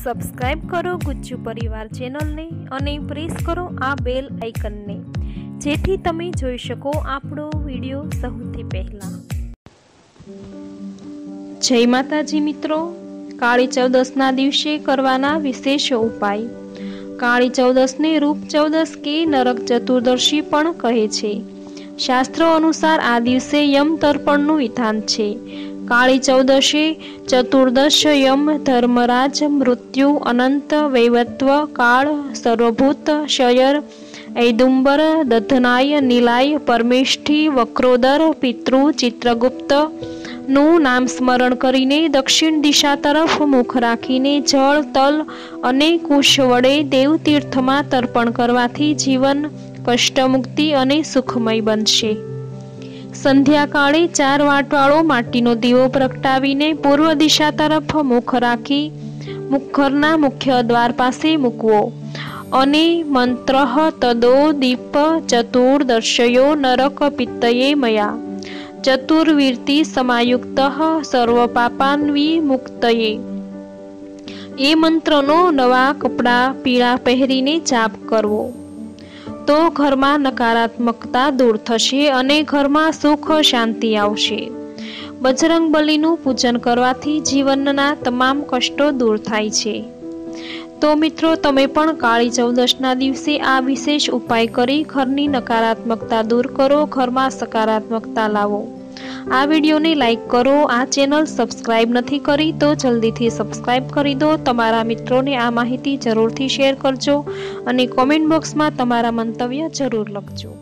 Subscribe કરો ગુજ્જુ પરિવાર ચેનલને અને પ્રેસ કરો આ બેલ આઇકનને, જેથી તમે જોઈ શકો આપણો વિડીયો સૌથી પહેલા। જય માતાજી મિત્રો, કાળી ચૌદસના દિવસે કરવાના વિશેષ ઉપાય। કાળી ચૌદસને રૂપ ચૌદસ કે નરક ચતુર્દશી પણ કહે છે। શાસ્ત્રો અનુસાર આ દિવસે યમ તર્પણનું વિધાન છે। કાળી ચૌદશે ચતુર્દશ યમ, ધર્મરાજ, મૃત્યુ, અનંત, વૈવત્વ, કાળ, સર્વભૂત, શયર, ઐદુંબર, દધનાય, નીલાય, પરમેષ્ઠી, વક્રોદર, પિતૃ, ચિત્રગુપ્ત નું નામ સ્મરણ કરીને દક્ષિણ દિશા તરફ મુખ રાખીને જળ, તલ અને કુશ વડે દેવતીર્થમાં તર્પણ કરવાથી જીવન કષ્ટમુક્તિ અને સુખમય બનશે। સંધ્યાકાળે 4 વાટવાળો માટીનો દીવો પ્રગટાવીને પૂર્વ દિશા તરફ મુખ રાખી ઘરના મુખ્ય દ્વાર પાસે મૂકવો અને મંત્ર તદો દીપ ચતુર્દશયો નરક પિત્તયે મયા ચતુર્વીર્તિ સમાયુક્ત સર્વ પાપાન્વી મુક્તયે એ મંત્રનો નવા કપડાં પીળા પહેરીને જાપ કરવો તો ઘરમાં નકારાત્મકતા દૂર થશે અને ઘરમાં સુખ શાંતિ આવશે। બજરંગ બલીનું પૂજન કરવાથી જીવનના તમામ કષ્ટો દૂર થાય છે। તો મિત્રો, તમે પણ કાળી ચૌદશના દિવસે આ વિશેષ ઉપાય કરી ઘરની નકારાત્મકતા દૂર કરો, ઘરમાં સકારાત્મકતા લાવો। આ વિડીયોને લાઈક કરો, આ ચેનલ સબસ્ક્રાઇબ નથી કરી તો જલ્દીથી સબસ્ક્રાઇબ કરી દો। તમારા મિત્રોને આ માહિતી જરૂરથી શેર કરજો અને કોમેન્ટ બોક્સમાં તમારા મંતવ્ય જરૂર લખજો।